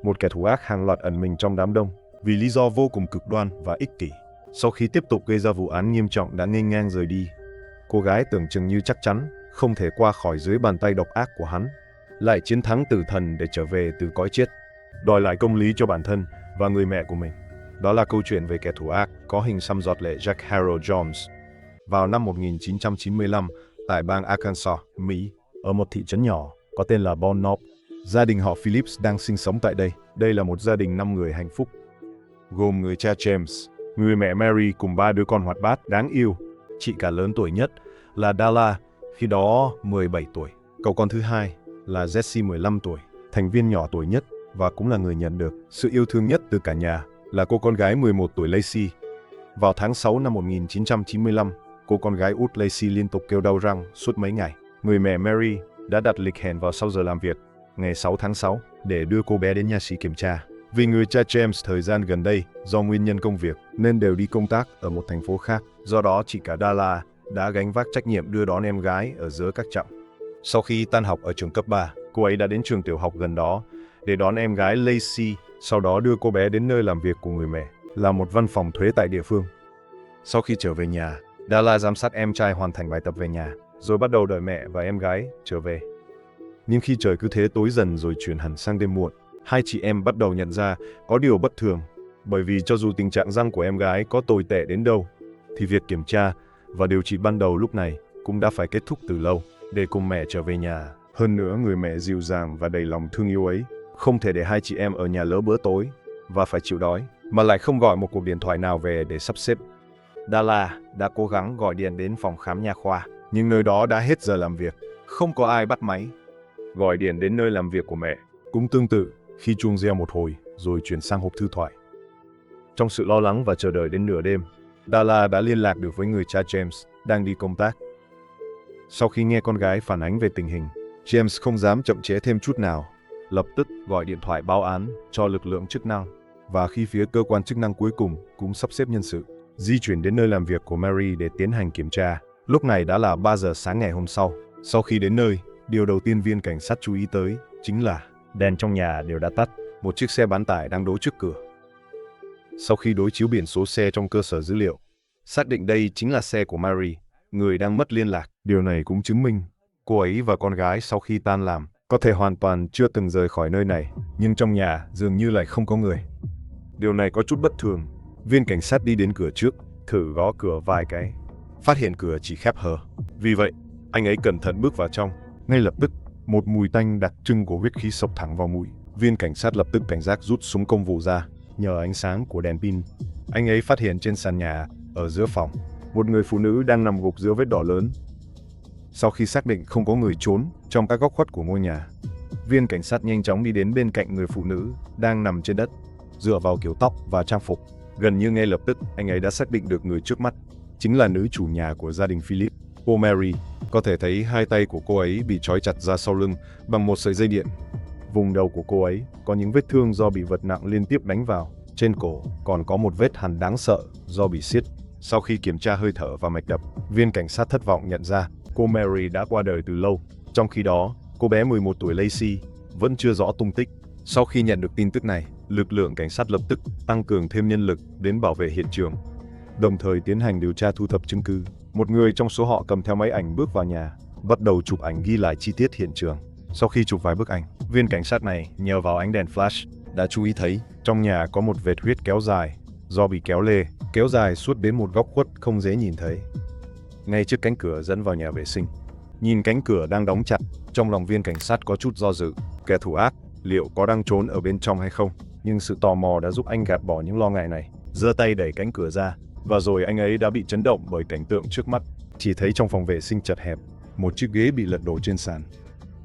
một kẻ thù ác hàng loạt ẩn mình trong đám đông, vì lý do vô cùng cực đoan và ích kỷ. Sau khi tiếp tục gây ra vụ án nghiêm trọng đã nghênh ngang rời đi, cô gái tưởng chừng như chắc chắn không thể qua khỏi dưới bàn tay độc ác của hắn, lại chiến thắng tử thần để trở về từ cõi chết, đòi lại công lý cho bản thân và người mẹ của mình. Đó là câu chuyện về kẻ thù ác có hình xăm giọt lệ Jack Harold Jones. Vào năm 1995, tại bang Arkansas, Mỹ, ở một thị trấn nhỏ có tên là Bon Knob, gia đình họ Phillips đang sinh sống tại đây. Đây là một gia đình 5 người hạnh phúc, gồm người cha James, người mẹ Mary cùng 3 đứa con hoạt bát, đáng yêu. Chị cả lớn tuổi nhất là Dala, khi đó 17 tuổi. Cậu con thứ hai là Jesse 15 tuổi, thành viên nhỏ tuổi nhất và cũng là người nhận được sự yêu thương nhất từ cả nhà, là cô con gái 11 tuổi Lacey. Vào tháng 6 năm 1995, cô con gái út Lacey liên tục kêu đau răng suốt mấy ngày. Người mẹ Mary đã đặt lịch hẹn vào sau giờ làm việc, ngày 6 tháng 6, để đưa cô bé đến nha sĩ kiểm tra. Vì người cha James thời gian gần đây, do nguyên nhân công việc, nên đều đi công tác ở một thành phố khác. Do đó, chị cả Dala đã gánh vác trách nhiệm đưa đón em gái ở giữa các chặng. Sau khi tan học ở trường cấp 3, cô ấy đã đến trường tiểu học gần đó để đón em gái Lacey, sau đó đưa cô bé đến nơi làm việc của người mẹ, là một văn phòng thuế tại địa phương. Sau khi trở về nhà, Dala giám sát em trai hoàn thành bài tập về nhà, rồi bắt đầu đợi mẹ và em gái trở về. Nhưng khi trời cứ thế tối dần rồi chuyển hẳn sang đêm muộn, hai chị em bắt đầu nhận ra có điều bất thường, bởi vì cho dù tình trạng răng của em gái có tồi tệ đến đâu, thì việc kiểm tra và điều trị ban đầu lúc này cũng đã phải kết thúc từ lâu để cùng mẹ trở về nhà. Hơn nữa, người mẹ dịu dàng và đầy lòng thương yêu ấy không thể để hai chị em ở nhà lỡ bữa tối và phải chịu đói, mà lại không gọi một cuộc điện thoại nào về để sắp xếp. Dala đã cố gắng gọi điện đến phòng khám nha khoa, nhưng nơi đó đã hết giờ làm việc, không có ai bắt máy. Gọi điện đến nơi làm việc của mẹ cũng tương tự, khi chuông reo một hồi rồi chuyển sang hộp thư thoại. Trong sự lo lắng và chờ đợi đến nửa đêm, Dala đã liên lạc được với người cha James đang đi công tác. Sau khi nghe con gái phản ánh về tình hình, James không dám chậm trễ thêm chút nào, lập tức gọi điện thoại báo án cho lực lượng chức năng. Và khi phía cơ quan chức năng cuối cùng cũng sắp xếp nhân sự, di chuyển đến nơi làm việc của Mary để tiến hành kiểm tra, lúc này đã là 3 giờ sáng ngày hôm sau. Sau khi đến nơi, điều đầu tiên viên cảnh sát chú ý tới chính là đèn trong nhà đều đã tắt, một chiếc xe bán tải đang đỗ trước cửa. Sau khi đối chiếu biển số xe trong cơ sở dữ liệu, xác định đây chính là xe của Mary, người đang mất liên lạc. Điều này cũng chứng minh cô ấy và con gái sau khi tan làm có thể hoàn toàn chưa từng rời khỏi nơi này, nhưng trong nhà dường như lại không có người. Điều này có chút bất thường. Viên cảnh sát đi đến cửa trước, thử gõ cửa vài cái, phát hiện cửa chỉ khép hờ. Vì vậy, anh ấy cẩn thận bước vào trong. Ngay lập tức, một mùi tanh đặc trưng của huyết khí xộc thẳng vào mũi. Viên cảnh sát lập tức cảnh giác rút súng công vụ ra. Nhờ ánh sáng của đèn pin, anh ấy phát hiện trên sàn nhà, ở giữa phòng, một người phụ nữ đang nằm gục giữa vết đỏ lớn. Sau khi xác định không có người trốn trong các góc khuất của ngôi nhà, viên cảnh sát nhanh chóng đi đến bên cạnh người phụ nữ đang nằm trên đất. Dựa vào kiểu tóc và trang phục, gần như ngay lập tức anh ấy đã xác định được người trước mắt chính là nữ chủ nhà của gia đình Philip, cô Mary. Có thể thấy hai tay của cô ấy bị trói chặt ra sau lưng bằng một sợi dây điện. Vùng đầu của cô ấy có những vết thương do bị vật nặng liên tiếp đánh vào. Trên cổ còn có một vết hằn đáng sợ do bị siết. Sau khi kiểm tra hơi thở và mạch đập, viên cảnh sát thất vọng nhận ra cô Mary đã qua đời từ lâu. Trong khi đó, cô bé 11 tuổi Lacey vẫn chưa rõ tung tích. Sau khi nhận được tin tức này, lực lượng cảnh sát lập tức tăng cường thêm nhân lực đến bảo vệ hiện trường, đồng thời tiến hành điều tra thu thập chứng cứ. Một người trong số họ cầm theo máy ảnh bước vào nhà, bắt đầu chụp ảnh ghi lại chi tiết hiện trường. Sau khi chụp vài bức ảnh, viên cảnh sát này nhờ vào ánh đèn flash đã chú ý thấy trong nhà có một vệt huyết kéo dài do bị kéo lê, kéo dài suốt đến một góc khuất không dễ nhìn thấy, ngay trước cánh cửa dẫn vào nhà vệ sinh. Nhìn cánh cửa đang đóng chặt, trong lòng viên cảnh sát có chút do dự. Kẻ thù ác liệu có đang trốn ở bên trong hay không? Nhưng sự tò mò đã giúp anh gạt bỏ những lo ngại này. Giơ tay đẩy cánh cửa ra, và rồi anh ấy đã bị chấn động bởi cảnh tượng trước mắt. Chỉ thấy trong phòng vệ sinh chật hẹp, một chiếc ghế bị lật đổ trên sàn.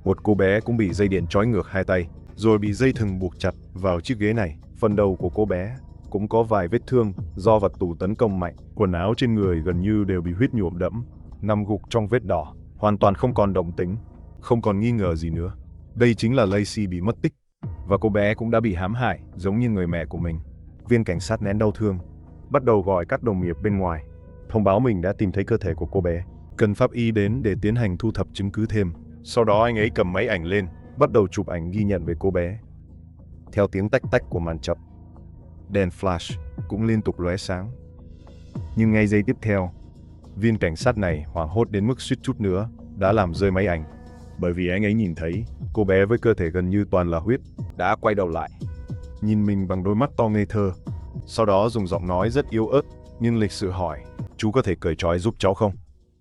Một cô bé cũng bị dây điện trói ngược hai tay, rồi bị dây thừng buộc chặt vào chiếc ghế này. Phần đầu của cô bé cũng có vài vết thương do vật tủ tấn công mạnh. Quần áo trên người gần như đều bị huyết nhuộm đẫm, nằm gục trong vết đỏ, hoàn toàn không còn động tĩnh, không còn nghi ngờ gì nữa. Đây chính là Lacey bị mất tích, và cô bé cũng đã bị hãm hại giống như người mẹ của mình. Viên cảnh sát nén đau thương, bắt đầu gọi các đồng nghiệp bên ngoài, thông báo mình đã tìm thấy cơ thể của cô bé, cần pháp y đến để tiến hành thu thập chứng cứ thêm. Sau đó anh ấy cầm máy ảnh lên, bắt đầu chụp ảnh ghi nhận về cô bé. theo tiếng tách tách của màn chập. Đèn flash cũng liên tục lóe sáng. Nhưng ngay giây tiếp theo, viên cảnh sát này hoảng hốt đến mức suýt chút nữa đã làm rơi máy ảnh. Bởi vì anh ấy nhìn thấy cô bé với cơ thể gần như toàn là huyết đã quay đầu lại, nhìn mình bằng đôi mắt to ngây thơ. Sau đó dùng giọng nói rất yếu ớt nhưng lịch sự hỏi, chú có thể cởi trói giúp cháu không?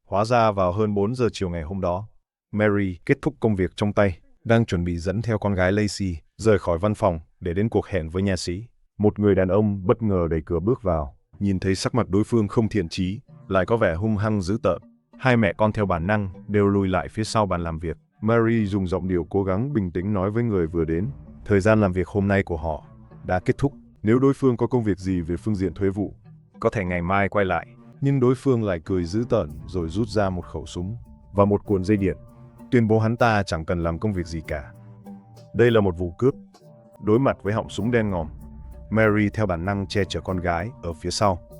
Hóa ra vào hơn 4 giờ chiều ngày hôm đó, Mary kết thúc công việc trong tay, đang chuẩn bị dẫn theo con gái Lacey rời khỏi văn phòng để đến cuộc hẹn với nha sĩ. Một người đàn ông bất ngờ đẩy cửa bước vào, nhìn thấy sắc mặt đối phương không thiện chí, lại có vẻ hung hăng dữ tợn. Hai mẹ con theo bản năng đều lùi lại phía sau bàn làm việc. Mary dùng giọng điệu cố gắng bình tĩnh nói với người vừa đến, thời gian làm việc hôm nay của họ đã kết thúc. Nếu đối phương có công việc gì về phương diện thuế vụ, có thể ngày mai quay lại. Nhưng đối phương lại cười dữ tợn rồi rút ra một khẩu súng và một cuộn dây điện, tuyên bố hắn ta chẳng cần làm công việc gì cả. Đây là một vụ cướp. Đối mặt với họng súng đen ngòm, Mary theo bản năng che chở con gái ở phía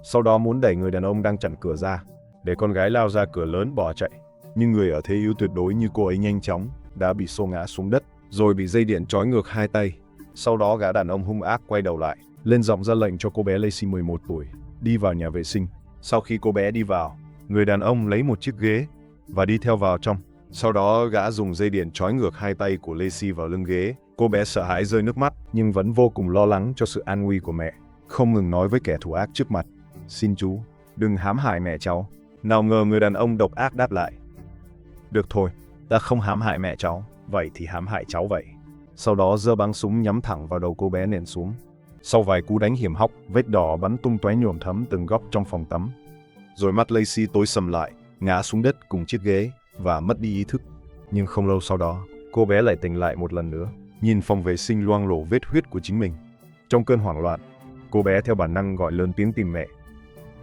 sau đó muốn đẩy người đàn ông đang chặn cửa ra, để con gái lao ra cửa lớn bỏ chạy. Nhưng người ở thế yếu tuyệt đối như cô ấy nhanh chóng đã bị xô ngã xuống đất, rồi bị dây điện trói ngược hai tay. Sau đó gã đàn ông hung ác quay đầu lại, lên giọng ra lệnh cho cô bé Lacey 11 tuổi đi vào nhà vệ sinh. Sau khi cô bé đi vào, người đàn ông lấy một chiếc ghế và đi theo vào trong. Sau đó gã dùng dây điện trói ngược hai tay của Lacey vào lưng ghế. Cô bé sợ hãi rơi nước mắt nhưng vẫn vô cùng lo lắng cho sự an nguy của mẹ, không ngừng nói với kẻ thù ác trước mặt, xin chú, đừng hãm hại mẹ cháu. Nào ngờ người đàn ông độc ác đáp lại, được thôi, ta không hãm hại mẹ cháu, vậy thì hãm hại cháu vậy. Sau đó giơ bắn súng nhắm thẳng vào đầu cô bé nện xuống. Sau vài cú đánh hiểm hóc, vết đỏ bắn tung tóe nhuộm thấm từng góc trong phòng tắm. Rồi mắt Lacey tối sầm lại, ngã xuống đất cùng chiếc ghế và mất đi ý thức. Nhưng không lâu sau đó, cô bé lại tỉnh lại một lần nữa, nhìn phòng vệ sinh loang lổ vết huyết của chính mình. Trong cơn hoảng loạn, cô bé theo bản năng gọi lớn tiếng tìm mẹ.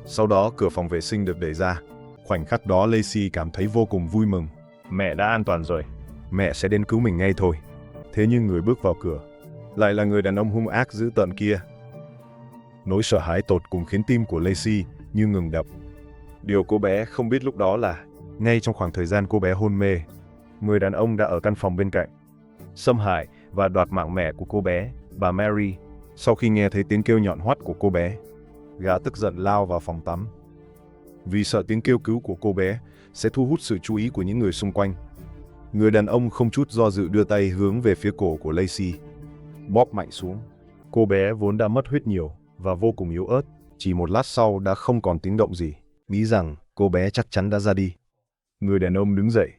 Sau đó cửa phòng vệ sinh được đẩy ra. Khoảnh khắc đó Lacey cảm thấy vô cùng vui mừng. Mẹ đã an toàn rồi, mẹ sẽ đến cứu mình ngay thôi. Thế nhưng người bước vào cửa lại là người đàn ông hung ác dữ tợn kia. Nỗi sợ hãi tột cùng khiến tim của Lacey như ngừng đập. Điều cô bé không biết lúc đó là, ngay trong khoảng thời gian cô bé hôn mê, người đàn ông đã ở căn phòng bên cạnh, xâm hại và đoạt mạng mẹ của cô bé, bà Mary. Sau khi nghe thấy tiếng kêu nhọn hoắt của cô bé, gã tức giận lao vào phòng tắm. Vì sợ tiếng kêu cứu của cô bé sẽ thu hút sự chú ý của những người xung quanh, người đàn ông không chút do dự đưa tay hướng về phía cổ của Lacey, bóp mạnh xuống. Cô bé vốn đã mất huyết nhiều và vô cùng yếu ớt, chỉ một lát sau đã không còn tiếng động gì, nghĩ rằng cô bé chắc chắn đã ra đi. Người đàn ông đứng dậy,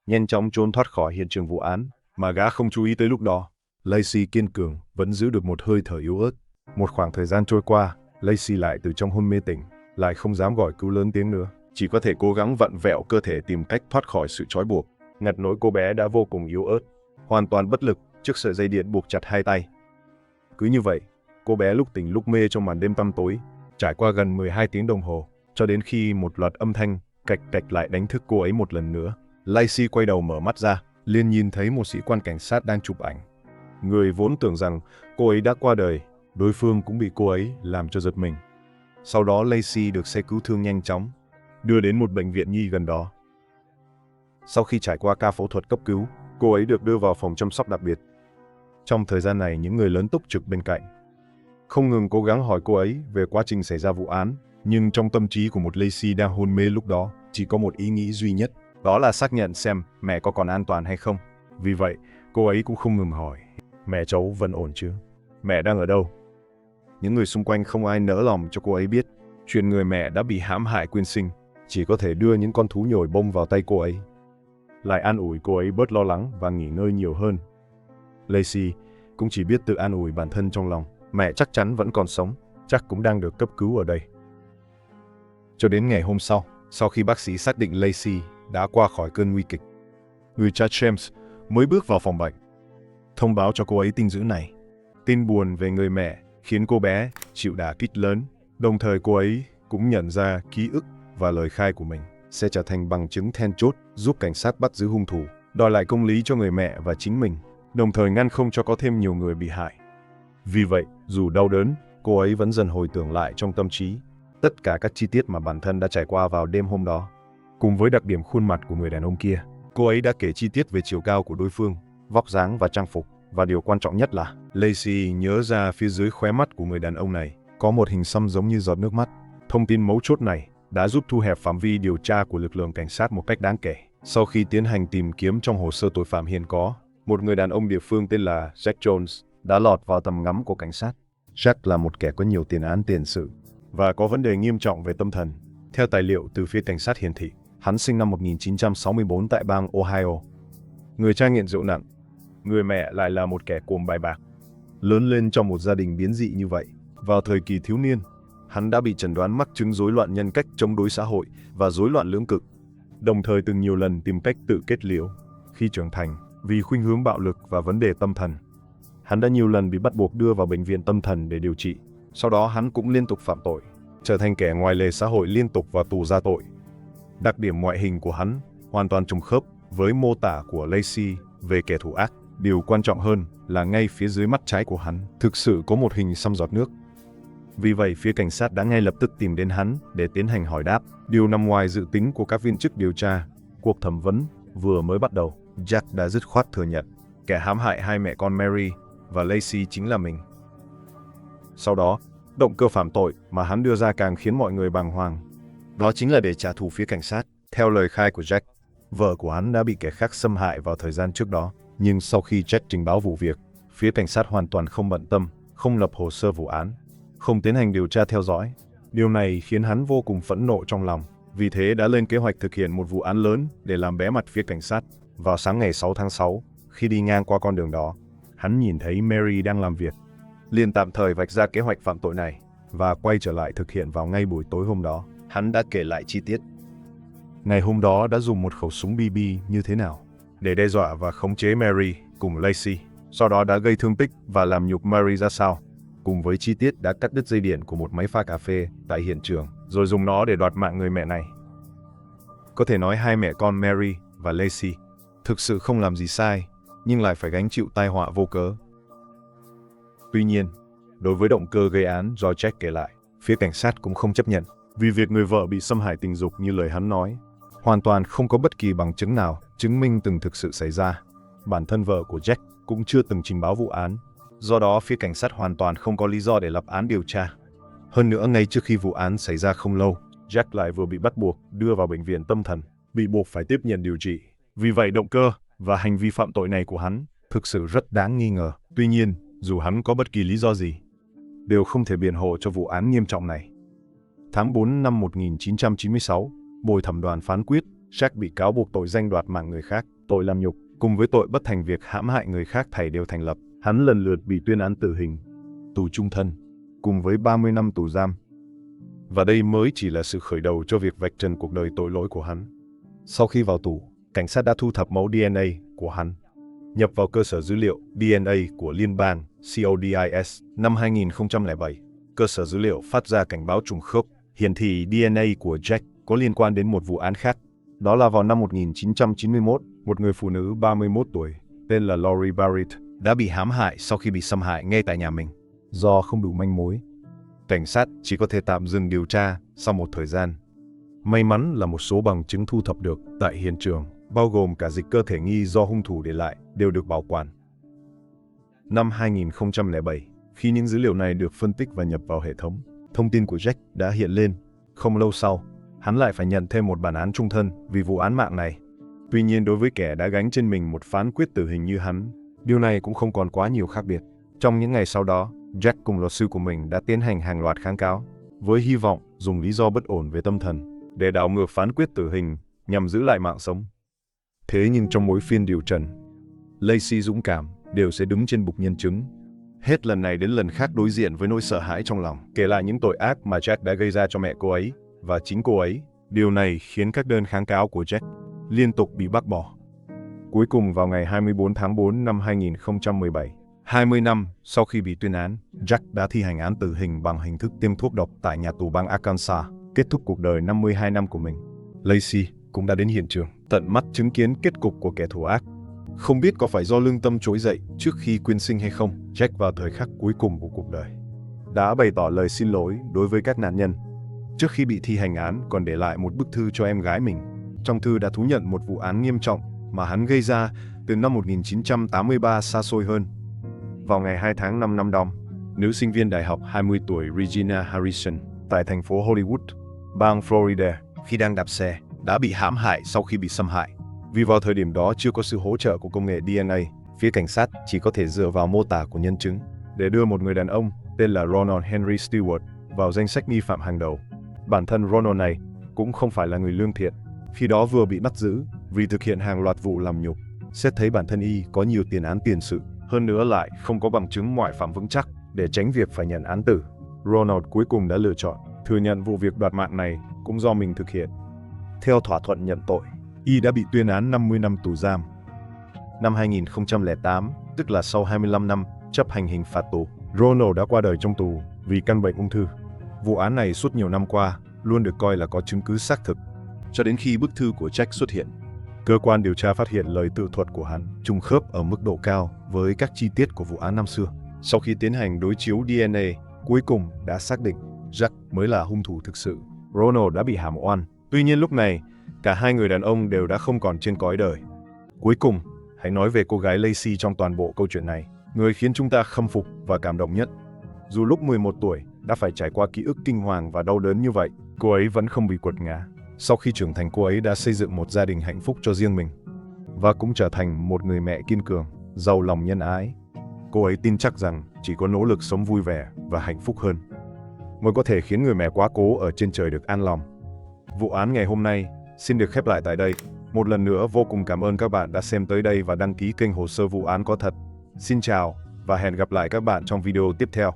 nhanh chóng trốn thoát khỏi hiện trường vụ án, mà gã không chú ý tới lúc đó, Lacey kiên cường vẫn giữ được một hơi thở yếu ớt. Một khoảng thời gian trôi qua, Lacey lại từ trong hôn mê tỉnh, lại không dám gọi cứu lớn tiếng nữa, chỉ có thể cố gắng vặn vẹo cơ thể tìm cách thoát khỏi sự trói buộc. Ngặt nỗi cô bé đã vô cùng yếu ớt, hoàn toàn bất lực trước sợi dây điện buộc chặt hai tay. Cứ như vậy, cô bé lúc tỉnh lúc mê trong màn đêm tăm tối, trải qua gần 12 tiếng đồng hồ, cho đến khi một loạt âm thanh cạch cạch lại đánh thức cô ấy một lần nữa. Lacey quay đầu mở mắt ra, liền nhìn thấy một sĩ quan cảnh sát đang chụp ảnh. Người vốn tưởng rằng cô ấy đã qua đời, đối phương cũng bị cô ấy làm cho giật mình. Sau đó Lacey được xe cứu thương nhanh chóng đưa đến một bệnh viện nhi gần đó. Sau khi trải qua ca phẫu thuật cấp cứu, cô ấy được đưa vào phòng chăm sóc đặc biệt. Trong thời gian này, những người lớn túc trực bên cạnh không ngừng cố gắng hỏi cô ấy về quá trình xảy ra vụ án, nhưng trong tâm trí của một Lacey đang hôn mê lúc đó chỉ có một ý nghĩ duy nhất, đó là xác nhận xem mẹ có còn an toàn hay không. Vì vậy, cô ấy cũng không ngừng hỏi, mẹ cháu vẫn ổn chứ? Mẹ đang ở đâu? Những người xung quanh không ai nỡ lòng cho cô ấy biết chuyện người mẹ đã bị hãm hại quyên sinh, chỉ có thể đưa những con thú nhồi bông vào tay cô ấy, lại an ủi cô ấy bớt lo lắng và nghỉ ngơi nhiều hơn. Lacey cũng chỉ biết tự an ủi bản thân trong lòng, mẹ chắc chắn vẫn còn sống, chắc cũng đang được cấp cứu ở đây. Cho đến ngày hôm sau, sau khi bác sĩ xác định Lacey đã qua khỏi cơn nguy kịch, người cha James mới bước vào phòng bệnh, thông báo cho cô ấy tin dữ này. Tin buồn về người mẹ khiến cô bé chịu đả kích lớn, đồng thời cô ấy cũng nhận ra ký ức và lời khai của mình sẽ trở thành bằng chứng then chốt giúp cảnh sát bắt giữ hung thủ, đòi lại công lý cho người mẹ và chính mình, đồng thời ngăn không cho có thêm nhiều người bị hại. Vì vậy, dù đau đớn, cô ấy vẫn dần hồi tưởng lại trong tâm trí tất cả các chi tiết mà bản thân đã trải qua vào đêm hôm đó. Cùng với đặc điểm khuôn mặt của người đàn ông kia, cô ấy đã kể chi tiết về chiều cao của đối phương, vóc dáng và trang phục. Và điều quan trọng nhất là Lacey nhớ ra phía dưới khóe mắt của người đàn ông này có một hình xăm giống như giọt nước mắt. Thông tin mấu chốt này đã giúp thu hẹp phạm vi điều tra của lực lượng cảnh sát một cách đáng kể. Sau khi tiến hành tìm kiếm trong hồ sơ tội phạm hiện có, một người đàn ông địa phương tên là Jack Jones đã lọt vào tầm ngắm của cảnh sát. Jack là một kẻ có nhiều tiền án tiền sự và có vấn đề nghiêm trọng về tâm thần. Theo tài liệu từ phía cảnh sát hiển thị, hắn sinh năm 1964 tại bang Ohio. Người cha nghiện rượu nặng, người mẹ lại là một kẻ cuồng bài bạc. Lớn lên trong một gia đình biến dị như vậy, vào thời kỳ thiếu niên, hắn đã bị chẩn đoán mắc chứng rối loạn nhân cách chống đối xã hội và rối loạn lưỡng cực, đồng thời từng nhiều lần tìm cách tự kết liễu. Khi trưởng thành, vì khuynh hướng bạo lực và vấn đề tâm thần, hắn đã nhiều lần bị bắt buộc đưa vào bệnh viện tâm thần để điều trị. Sau đó hắn cũng liên tục phạm tội, trở thành kẻ ngoài lề xã hội liên tục vào tù ra tội. Đặc điểm ngoại hình của hắn hoàn toàn trùng khớp với mô tả của Lacey về kẻ thù ác. Điều quan trọng hơn là ngay phía dưới mắt trái của hắn thực sự có một hình xăm giọt nước. Vì vậy, phía cảnh sát đã ngay lập tức tìm đến hắn để tiến hành hỏi đáp. Điều nằm ngoài dự tính của các viên chức điều tra. Cuộc thẩm vấn vừa mới bắt đầu, Jack đã dứt khoát thừa nhận kẻ hãm hại hai mẹ con Mary và Lacey chính là mình. Sau đó, động cơ phạm tội mà hắn đưa ra càng khiến mọi người bàng hoàng. Đó chính là để trả thù phía cảnh sát. Theo lời khai của Jack, vợ của hắn đã bị kẻ khác xâm hại vào thời gian trước đó. Nhưng sau khi Jack trình báo vụ việc, phía cảnh sát hoàn toàn không bận tâm, không lập hồ sơ vụ án, không tiến hành điều tra theo dõi. Điều này khiến hắn vô cùng phẫn nộ trong lòng. Vì thế đã lên kế hoạch thực hiện một vụ án lớn để làm bé mặt phía cảnh sát. Vào sáng ngày 6 tháng 6, khi đi ngang qua con đường đó, hắn nhìn thấy Mary đang làm việc. Liền tạm thời vạch ra kế hoạch phạm tội này và quay trở lại thực hiện vào ngay buổi tối hôm đó. Hắn đã kể lại chi tiết. Ngày hôm đó đã dùng một khẩu súng BB như thế nào để đe dọa và khống chế Mary cùng Lacey. Sau đó đã gây thương tích và làm nhục Mary ra sao. Cùng với chi tiết đã cắt đứt dây điện của một máy pha cà phê tại hiện trường, rồi dùng nó để đoạt mạng người mẹ này. Có thể nói hai mẹ con Mary và Lacey thực sự không làm gì sai, nhưng lại phải gánh chịu tai họa vô cớ. Tuy nhiên, đối với động cơ gây án do Jack kể lại, phía cảnh sát cũng không chấp nhận, vì việc người vợ bị xâm hại tình dục như lời hắn nói, hoàn toàn không có bất kỳ bằng chứng nào chứng minh từng thực sự xảy ra. Bản thân vợ của Jack cũng chưa từng trình báo vụ án, do đó phía cảnh sát hoàn toàn không có lý do để lập án điều tra. Hơn nữa, ngay trước khi vụ án xảy ra không lâu, Jack lại vừa bị bắt buộc đưa vào bệnh viện tâm thần, bị buộc phải tiếp nhận điều trị. Vì vậy, động cơ và hành vi phạm tội này của hắn thực sự rất đáng nghi ngờ. Tuy nhiên, dù hắn có bất kỳ lý do gì, đều không thể biện hộ cho vụ án nghiêm trọng này. Tháng 4 năm 1996, bồi thẩm đoàn phán quyết Jack bị cáo buộc tội danh đoạt mạng người khác, tội làm nhục, cùng với tội bất thành việc hãm hại người khác thảy đều thành lập. Hắn lần lượt bị tuyên án tử hình, tù trung thân, cùng với 30 năm tù giam. Và đây mới chỉ là sự khởi đầu cho việc vạch trần cuộc đời tội lỗi của hắn. Sau khi vào tù, cảnh sát đã thu thập mẫu DNA của hắn, nhập vào cơ sở dữ liệu DNA của liên bang CODIS năm 2007. Cơ sở dữ liệu phát ra cảnh báo trùng khớp, hiển thị DNA của Jack có liên quan đến một vụ án khác. Đó là vào năm 1991, một người phụ nữ 31 tuổi, tên là Lori Barrett, đã bị hãm hại sau khi bị xâm hại ngay tại nhà mình. Do không đủ manh mối, cảnh sát chỉ có thể tạm dừng điều tra sau một thời gian. May mắn là một số bằng chứng thu thập được tại hiện trường, bao gồm cả dịch cơ thể nghi do hung thủ để lại, đều được bảo quản. Năm 2007, khi những dữ liệu này được phân tích và nhập vào hệ thống, thông tin của Jack đã hiện lên. Không lâu sau, hắn lại phải nhận thêm một bản án chung thân vì vụ án mạng này. Tuy nhiên, đối với kẻ đã gánh trên mình một phán quyết tử hình như hắn, điều này cũng không còn quá nhiều khác biệt. Trong những ngày sau đó, Jack cùng luật sư của mình đã tiến hành hàng loạt kháng cáo, với hy vọng dùng lý do bất ổn về tâm thần để đảo ngược phán quyết tử hình nhằm giữ lại mạng sống. Thế nhưng trong mỗi phiên điều trần, Lacey dũng cảm đều sẽ đứng trên bục nhân chứng, hết lần này đến lần khác đối diện với nỗi sợ hãi trong lòng, kể lại những tội ác mà Jack đã gây ra cho mẹ cô ấy và chính cô ấy. Điều này khiến các đơn kháng cáo của Jack liên tục bị bác bỏ. Cuối cùng vào ngày 24 tháng 4 năm 2017, 20 năm sau khi bị tuyên án, Jack đã thi hành án tử hình bằng hình thức tiêm thuốc độc tại nhà tù bang Arkansas, kết thúc cuộc đời 52 năm của mình. Lacey cũng đã đến hiện trường, tận mắt chứng kiến kết cục của kẻ thù ác. Không biết có phải do lương tâm trỗi dậy trước khi quyên sinh hay không, Jack vào thời khắc cuối cùng của cuộc đời đã bày tỏ lời xin lỗi đối với các nạn nhân. Trước khi bị thi hành án, còn để lại một bức thư cho em gái mình. Trong thư đã thú nhận một vụ án nghiêm trọng mà hắn gây ra từ năm 1983 xa xôi hơn, Vào ngày 2 tháng 5 năm Đông, nữ sinh viên đại học 20 tuổi Regina Harrison tại thành phố Hollywood, bang Florida, khi đang đạp xe, đã bị hãm hại sau khi bị xâm hại. Vì vào thời điểm đó chưa có sự hỗ trợ của công nghệ DNA, phía cảnh sát chỉ có thể dựa vào mô tả của nhân chứng để đưa một người đàn ông tên là Ronald Henry Stewart vào danh sách nghi phạm hàng đầu. Bản thân Ronald này cũng không phải là người lương thiện, khi đó vừa bị bắt giữ vì thực hiện hàng loạt vụ làm nhục. Xét thấy bản thân y có nhiều tiền án tiền sự, hơn nữa lại không có bằng chứng ngoại phạm vững chắc để tránh việc phải nhận án tử. Ronald cuối cùng đã lựa chọn thừa nhận vụ việc đoạt mạng này cũng do mình thực hiện. Theo thỏa thuận nhận tội, y đã bị tuyên án 50 năm tù giam. Năm 2008, tức là sau 25 năm chấp hành hình phạt tù, Ronald đã qua đời trong tù vì căn bệnh ung thư. Vụ án này suốt nhiều năm qua luôn được coi là có chứng cứ xác thực, cho đến khi bức thư của Jack xuất hiện. Cơ quan điều tra phát hiện lời tự thuật của hắn trùng khớp ở mức độ cao với các chi tiết của vụ án năm xưa. Sau khi tiến hành đối chiếu DNA, cuối cùng đã xác định Jack mới là hung thủ thực sự. Ronald đã bị hàm oan. Tuy nhiên lúc này, cả hai người đàn ông đều đã không còn trên cõi đời. Cuối cùng, hãy nói về cô gái Lacey trong toàn bộ câu chuyện này, người khiến chúng ta khâm phục và cảm động nhất. Dù lúc 11 tuổi đã phải trải qua ký ức kinh hoàng và đau đớn như vậy, cô ấy vẫn không bị quật ngã. Sau khi trưởng thành, cô ấy đã xây dựng một gia đình hạnh phúc cho riêng mình và cũng trở thành một người mẹ kiên cường, giàu lòng nhân ái. Cô ấy tin chắc rằng chỉ có nỗ lực sống vui vẻ và hạnh phúc hơn mới có thể khiến người mẹ quá cố ở trên trời được an lòng. Vụ án ngày hôm nay xin được khép lại tại đây. Một lần nữa vô cùng cảm ơn các bạn đã xem tới đây và đăng ký kênh Hồ sơ vụ án có thật. Xin chào và hẹn gặp lại các bạn trong video tiếp theo.